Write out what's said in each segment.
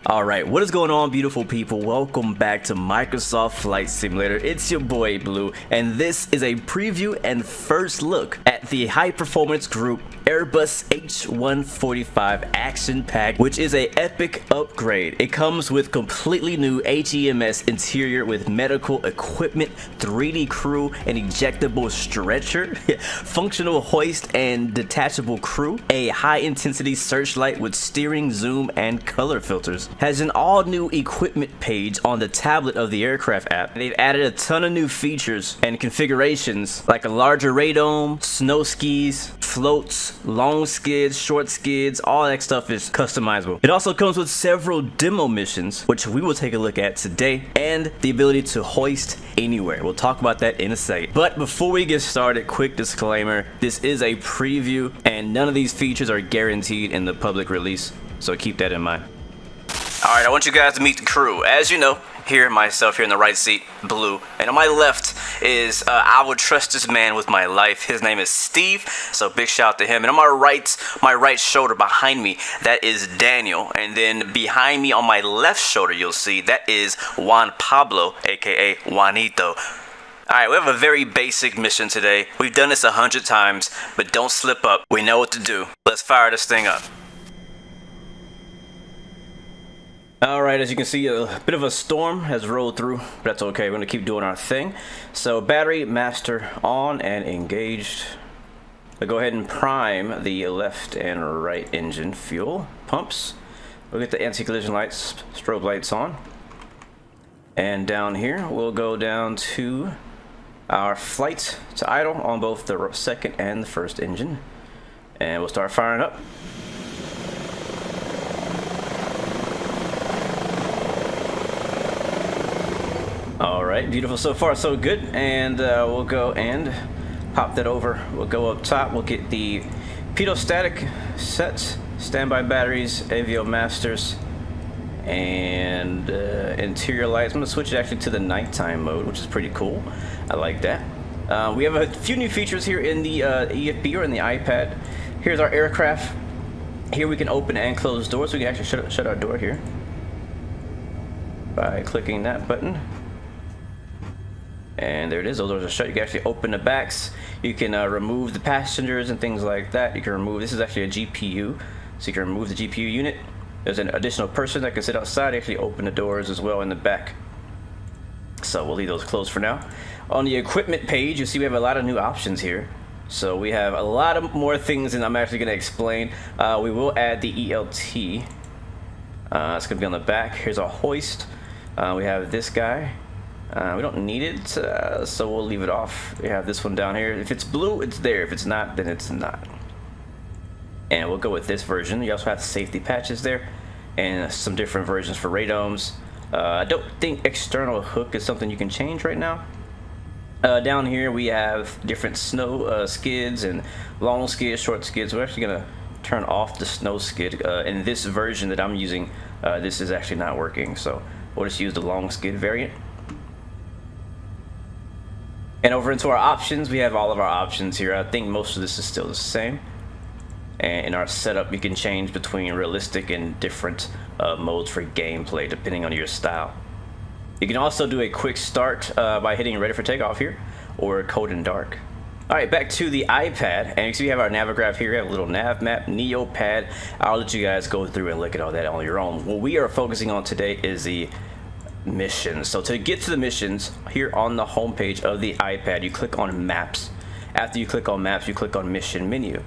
Alright, what is going on, beautiful people? Welcome back to Microsoft Flight Simulator. It's your boy Blue, and this is a preview and first look at the high performance group Airbus H145 Action Pack, which is a epic upgrade. It comes with completely new HEMS interior with medical equipment, 3D crew, an ejectable stretcher, functional hoist and detachable crew, a high intensity searchlight with steering, zoom, and color filters. Has an all new equipment page on the tablet of the aircraft app. They've added a ton of new features and configurations like a larger radome, snow skis, floats, long skids, short skids, all that stuff is customizable. It also comes with several demo missions, which we will take a look at today, and the ability to hoist anywhere. We'll talk about that in a second. But before we get started, quick disclaimer, this is a preview and none of these features are guaranteed in the public release, so keep that in mind. Alright, I want you guys to meet the crew. As you know, myself here in the right seat, Blue, and on my left is I would trust this man with my life. His name is Steve, so big shout out to him. And on my right shoulder behind me, that is Daniel, and then behind me on my left shoulder, you'll see that is Juan Pablo, aka Juanito. Alright, we have a very basic mission today. We've done this 100 times, but don't slip up. We know what to do. Let's fire this thing up. Alright, as you can see, a bit of a storm has rolled through, but that's okay. We're going to keep doing our thing. So, battery master on and engaged. We'll go ahead and prime the left and right engine fuel pumps. We'll get the anti-collision lights, strobe lights on. And down here, we'll go down to our flight to idle on both the second and the first engine. And we'll start firing up. Alright, beautiful. So far so good, and we'll go and pop that over. We'll go up top, we'll get the pedostatic sets, standby batteries, AVO masters, and interior lights. I'm going to switch it actually to the nighttime mode, which is pretty cool. I like that. We have a few new features here in the EFB or in the iPad. Here's our aircraft. Here we can open and close doors. We can actually shut our door here by clicking that button. And there it is, those doors are shut. You can actually open the backs. You can remove the passengers and things like that. You can remove, this is actually a GPU, so you can remove the GPU unit. There's an additional person that can sit outside, actually open the doors as well in the back. So we'll leave those closed for now. On the equipment page, you see we have a lot of new options here. So we have a lot of more things, and I'm actually going to explain. We will add the ELT. It's going to be on the back. Here's our hoist. We have this guy. We don't need it, so we'll leave it off. We have this one down here. If it's blue, it's there. If it's not, then it's not. And we'll go with this version. You also have safety patches there and some different versions for radomes. I don't think external hook is something you can change right now. Down here we have different snow skids and long skids, short skids. We're actually going to turn off the snow skid. In this version that I'm using, this is actually not working, so we'll just use the long skid variant. And over into our options, we have all of our options here. I think most of this is still the same. And in our setup, you can change between realistic and different modes for gameplay, depending on your style. You can also do a quick start by hitting ready for takeoff here, or code in dark. Alright, back to the iPad, and you see we have our Navigraph here. We have a little nav map, Neopad. I'll let you guys go through and look at all that on your own. What we are focusing on today is the missions. So to get to the missions, here on the home page of the iPad, you click on Maps. After you click on Maps, you click on Mission Menu.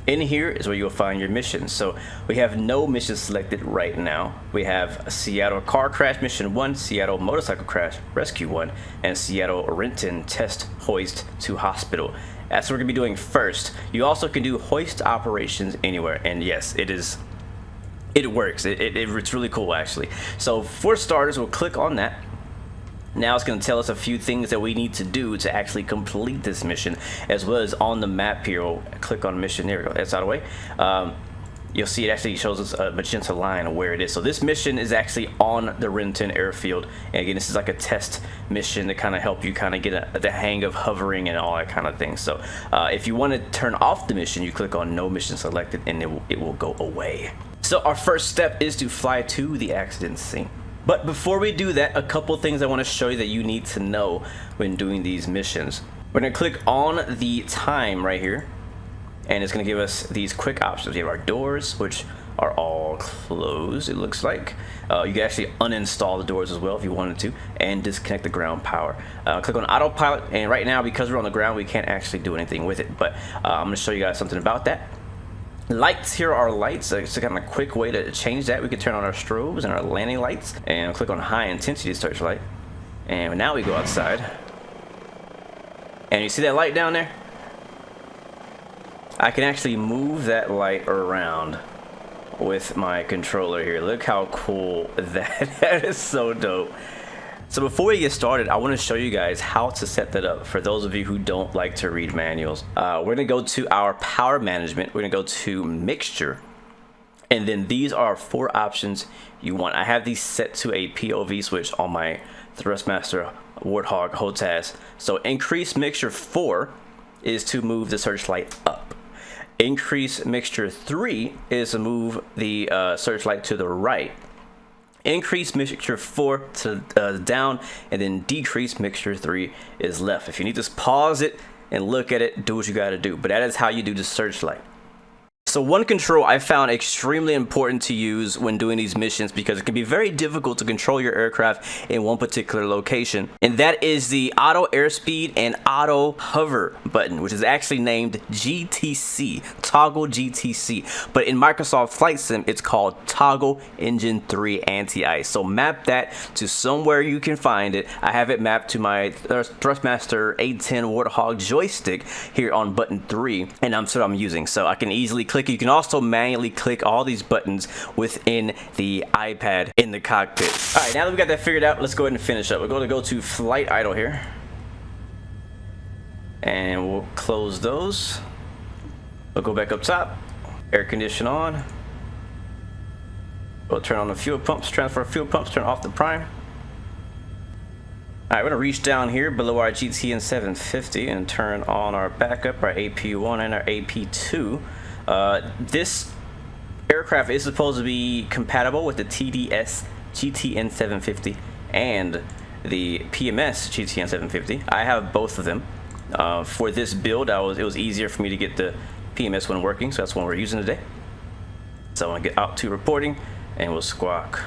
In here is where you'll find your missions. So we have no missions selected right now. We have Seattle Car Crash Mission 1, Seattle Motorcycle Crash Rescue 1, and Seattle Renton Test Hoist to Hospital. That's what we're going to be doing first. You also can do hoist operations anywhere, and yes, it works. It's really cool, actually. So for starters, we'll click on that. Now it's going to tell us a few things that we need to do to actually complete this mission, as well as on the map here. We'll click on mission. There we go. That's out of the way. You'll see it actually shows us a magenta line of where it is. So this mission is actually on the Renton airfield. And again, this is like a test mission to kind of help you kind of get the hang of hovering and all that kind of thing. So if you want to turn off the mission, you click on no mission selected and it will go away. So our first step is to fly to the accident scene. But before we do that, a couple things I want to show you that you need to know when doing these missions. We're going to click on the time right here, and it's going to give us these quick options. We have our doors, which are all closed, it looks like. You can actually uninstall the doors as well if you wanted to, and disconnect the ground power. Click on autopilot, and right now, because we're on the ground, we can't actually do anything with it, but I'm going to show you guys something about that. Lights, here are our lights. It's a kind of quick way to change that. We can turn on our strobes and our landing lights, and click on high intensity searchlight. And now we go outside, and you see that light down there? I can actually move that light around with my controller here. Look how cool that is. So dope. So before we get started, I want to show you guys how to set that up for those of you who don't like to read manuals. We're going to go to our power management. We're going to go to mixture, and then these are 4 options you want. I have these set to a POV switch on my Thrustmaster Warthog HOTAS. So increase mixture 4 is to move the searchlight up. Increase mixture 3 is to move the searchlight to the right. Increase mixture 4 to down, and then decrease mixture 3 is left. If you need to pause it and look at it, do what you got to do. But that is how you do the searchlight. So one control I found extremely important to use when doing these missions, because it can be very difficult to control your aircraft in one particular location, and that is the auto airspeed and auto hover button, which is actually named GTC, toggle GTC, but in Microsoft Flight Sim it's called toggle engine 3 anti-ice. So map that to somewhere you can find it. I have it mapped to my Thrustmaster A10 Warthog joystick here on button 3, and that's what I'm using. So I can easily click. You can also manually click all these buttons within the iPad in the cockpit. All right, now that we got that figured out, let's go ahead and finish up. We're going to go to flight idle here, and we'll close those. We'll go back up top, air condition on. We'll turn on the fuel pumps, transfer fuel pumps, turn off the prime. All right, we're gonna reach down here below our GTN-750 and turn on our backup, our AP1 and our AP2. This aircraft is supposed to be compatible with the TDS GTN-750 and the PMS GTN-750. I have both of them. For this build, it was easier for me to get the PMS one working, so that's one we're using today. So I'm gonna get out to reporting, and we'll squawk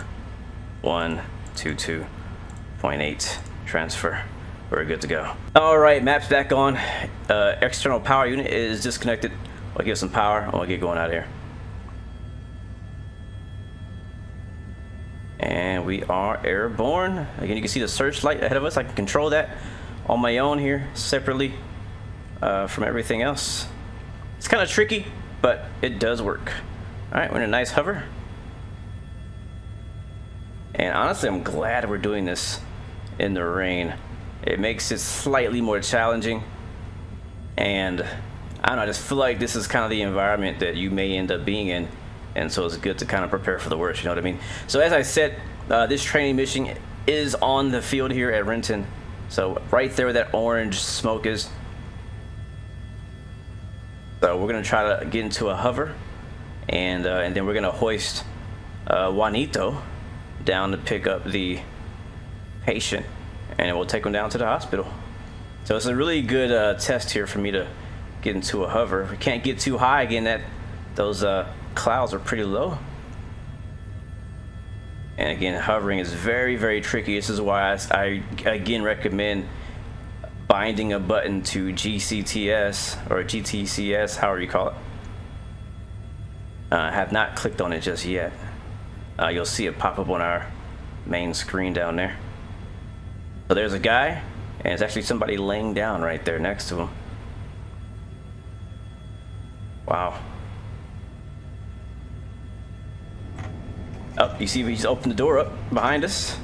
122.8 transfer. We're good to go. All right, maps back on. External power unit is disconnected. I'll give some power. I'll get going out of here. And we are airborne. Again, you can see the searchlight ahead of us. I can control that on my own here separately from everything else. It's kind of tricky, but it does work. All right, we're in a nice hover. And honestly, I'm glad we're doing this in the rain. It makes it slightly more challenging, and I don't know, I just feel like this is kind of the environment that you may end up being in, and so it's good to kind of prepare for the worst, you know what I mean? So as I said, this training mission is on the field here at Renton. So right there where that orange smoke is. So we're gonna try to get into a hover, and then we're gonna hoist Juanito down to pick up the patient, and we'll take him down to the hospital. So it's a really good test here for me to get into a hover. We can't get too high again. Those clouds are pretty low. And again, hovering is very, very tricky. This is why I again recommend binding a button to GCTS or GTCS, however you call it. I have not clicked on it just yet. You'll see it pop up on our main screen down there. So there's a guy, and it's actually somebody laying down right there next to him. Wow. Oh, you see we just opened the door up behind us.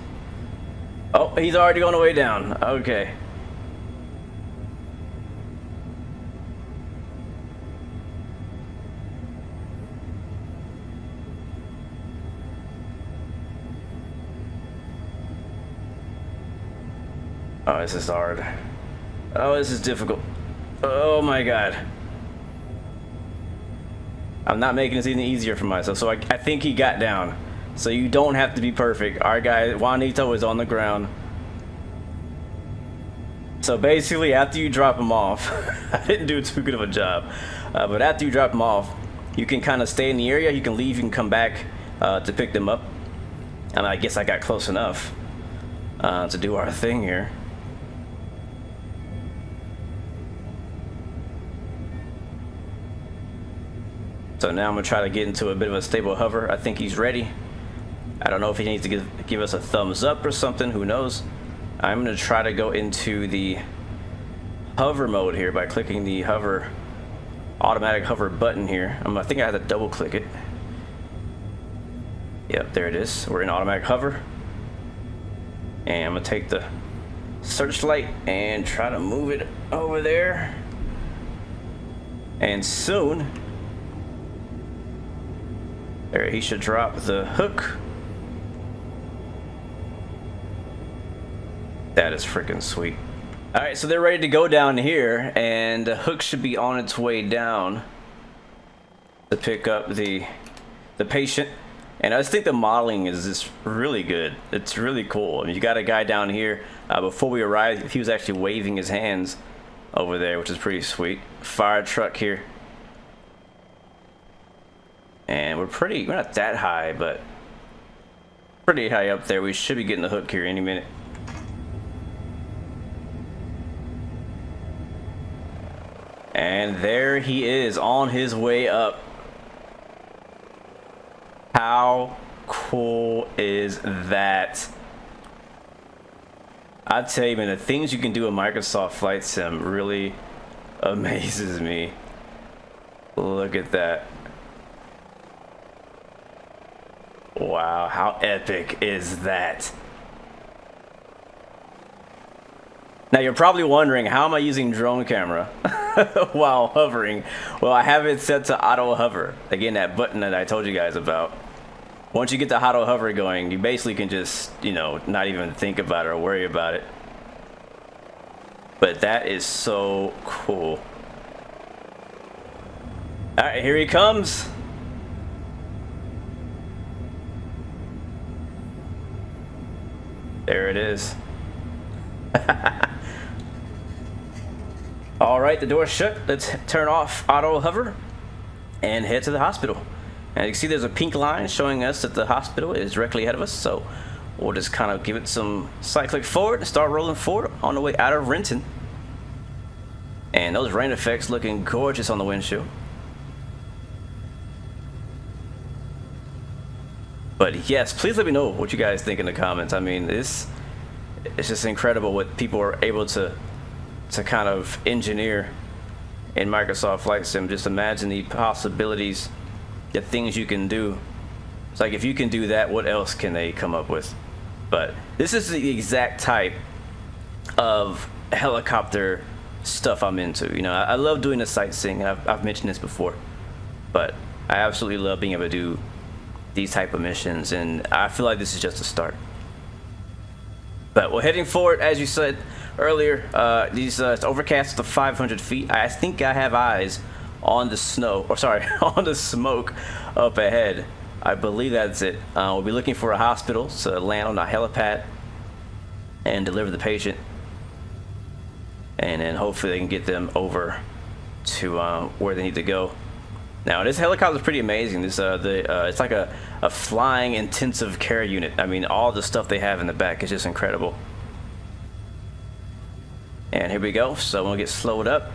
Oh, he's already on the way down. Okay. Oh, this is hard. Oh, this is difficult. Oh my God. I'm not making this any easier for myself. So I think he got down. So you don't have to be perfect. Our guy Juanito is on the ground. So basically, after you drop him off, I didn't do too good of a job, but after you drop him off, you can kind of stay in the area. You can leave, you can come back to pick them up. And I guess I got close enough to do our thing here. So now I'm gonna try to get into a bit of a stable hover. I think he's ready. I don't know if he needs to give us a thumbs up or something, who knows. I'm gonna try to go into the hover mode here by clicking the hover, automatic hover button here. I think I have to double click it. Yep, there it is. We're in automatic hover. And I'm gonna take the searchlight and try to move it over there. And soon, there, he should drop the hook. That is freaking sweet. All right, so they're ready to go down here, and the hook should be on its way down to pick up the patient. And I just think the modeling is just really good. It's really cool. I mean, you got a guy down here. Before we arrived, he was actually waving his hands over there, which is pretty sweet. Fire truck here. And we're not that high, but pretty high up there. We should be getting the hook here any minute. And there he is on his way up. How cool is that? I tell you, man, the things you can do in Microsoft Flight Sim really amazes me. Look at that. Wow, how epic is that? Now you're probably wondering, how am I using drone camera while hovering? Well, I have it set to auto hover. Again, that button that I told you guys about. Once you get the auto hover going, you basically can just, you know, not even think about it or worry about it. But that is so cool. All right, here he comes. There it is. All right, the door's shut. Let's turn off auto hover and head to the hospital. And you can see there's a pink line showing us that the hospital is directly ahead of us. So we'll just kind of give it some side click forward and start rolling forward on the way out of Renton. And those rain effects looking gorgeous on the windshield. But yes, please let me know what you guys think in the comments. I mean, it's just incredible what people are able to kind of engineer in Microsoft Flight Sim. Just imagine the possibilities, the things you can do. It's like, if you can do that, what else can they come up with? But this is the exact type of helicopter stuff I'm into. You know, I love doing the sightseeing. I've mentioned this before, but I absolutely love being able to do these type of missions, and I feel like this is just a start. But we're heading forward, as you said earlier. It's overcast to 500 feet. I think I have eyes on the snow, or sorry, on the smoke up ahead. I believe that's it. We'll be looking for a hospital to land on a helipad and deliver the patient, and then hopefully they can get them over to where they need to go. Now, this helicopter is pretty amazing. This it's like a flying intensive care unit. I mean, all the stuff they have in the back is just incredible. And here we go. So we'll get slowed up,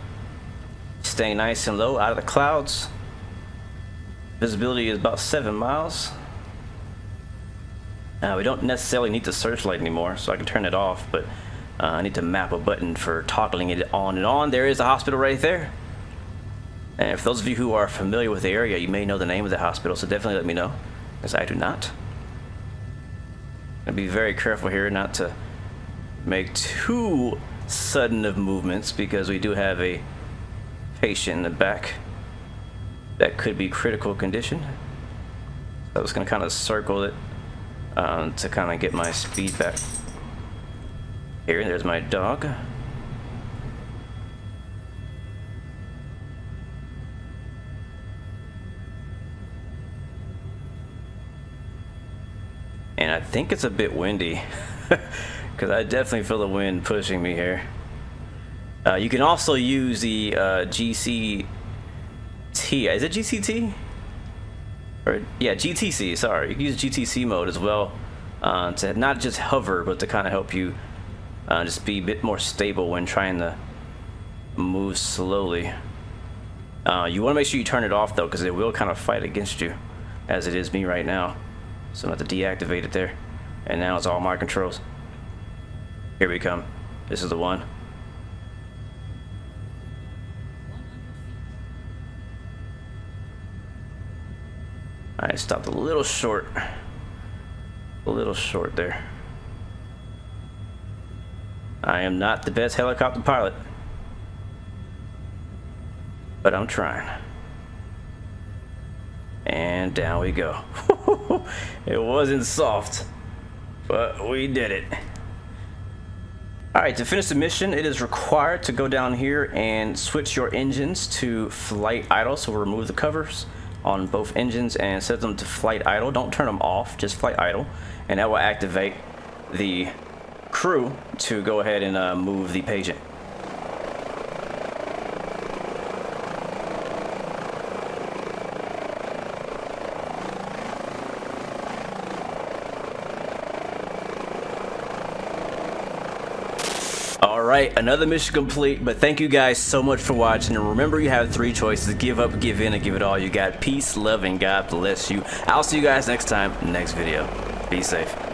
staying nice and low out of the clouds. Visibility is about 7 miles. We don't necessarily need the searchlight anymore, so I can turn it off, but I need to map a button for toggling it on and on. There is the hospital right there. And for those of you who are familiar with the area, you may know the name of the hospital, so definitely let me know, because I do not. I'll be very careful here not to make too sudden of movements, because we do have a patient in the back that could be critical condition. So I was going to kind of circle it to kind of get my speed back. Here, there's my dog. And I think it's a bit windy because I definitely feel the wind pushing me here. You can also use the GCT. Is it GCT? Or yeah, GTC. Sorry, you can use GTC mode as well to not just hover, but to kind of help you just be a bit more stable when trying to move slowly. You want to make sure you turn it off though, because it will kind of fight against you, as it is me right now. So I'm going to have to deactivate it there, and now it's all my controls. Here we come. This is the one. I stopped a little short there. I am not the best helicopter pilot, but I'm trying. And down we go. It wasn't soft, but we did it. Alright, to finish the mission, it is required to go down here and switch your engines to flight idle. So we'll remove the covers on both engines and set them to flight idle. Don't turn them off, just flight idle. And that will activate the crew to go ahead and move the patient. Alright, another mission complete, but thank you guys so much for watching, and remember you have 3 choices: give up, give in, and give it all you got. Peace, love, and God bless you. I'll see you guys next time, next video. Be safe.